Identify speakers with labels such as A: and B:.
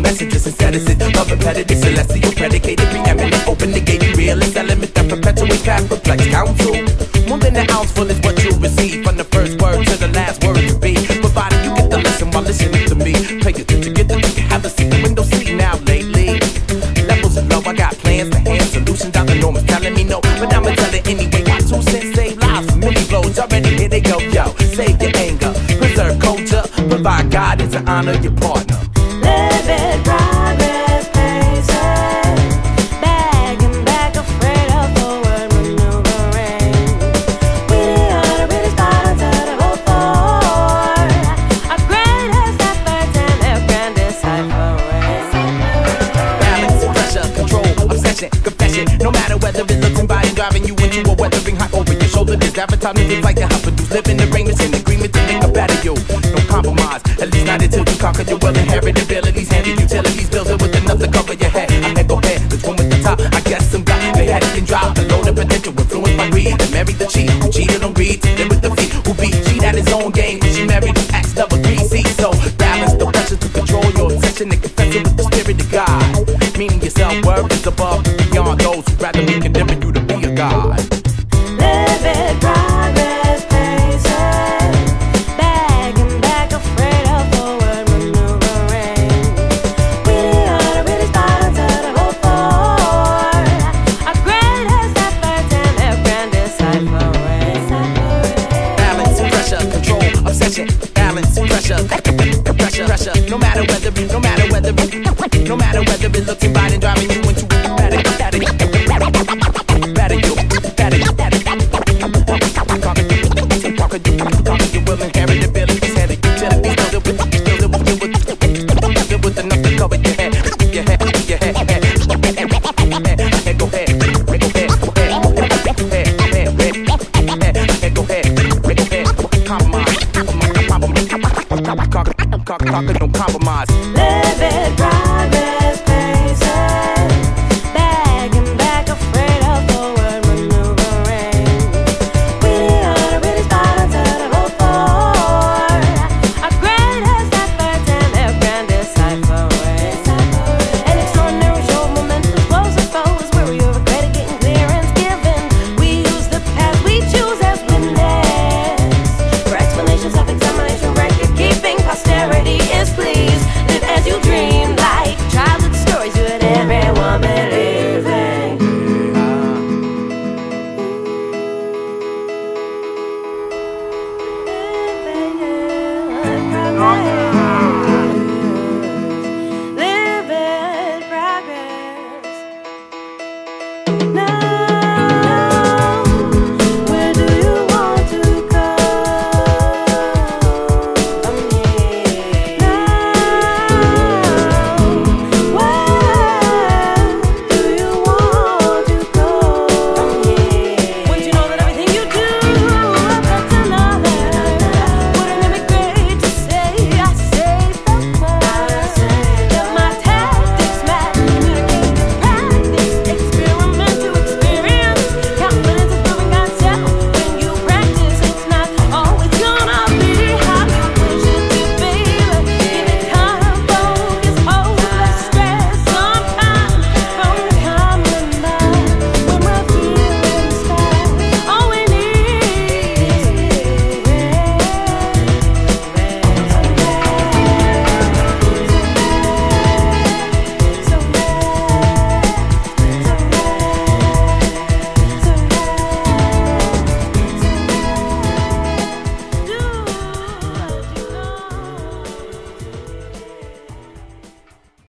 A: messages and sentences of repetitive, celestial, predicated, preeminent, open the gate, realist element that perpetuates past perplex counsel. More than an ounce full is what you'll receive from the first word to the last word to be. Provided you get the lesson while listening to me. Pay attention, get the thing, have a seat, the window seat now lately. Levels of low, I got plans to hand solutions out the norm is telling me no, but I'ma tell it anyway. My 2 cents save lives for many blows. Already here they go, yo. Save your anger, preserve culture, provide guidance and honor your partner.
B: Live in progress, paces, bagging back, afraid of forward maneuvering. We are the British bottom to the whole floor. Our greatest efforts and their grandest ciphering.
A: Balance, pressure, control, obsession, confession. No matter whether it looks inviting, driving you into a weathering hot over your shoulder. There's advertising things like the hyperduce, living in arrangements in agreement to make a better you. No compromise, at least not until you conquer your well-inherited abilities. Handed utilities, bills it with enough to cover your head. I head go ahead, there's one at the top. I guess some guy, they had it and drop. The load of potential, influenced by greed. They married the cheat, who cheated on greed. Then with the feet, who beat, cheat at his own game. She married his ex, double 3C. So balance the pressure to control your obsession and confess it with the spirit of God. Meaning your self-worth is above and beyond those who rather be condemning you to be a god.
B: Live in progress, paces, bagging back, afraid of forward maneuvering. We are the British bottom to the whole floor. Our greatest efforts and their grandest ciphering.
A: Balance, pressure, control, obsession. Balance, pressure, pressure. No matter whether it looks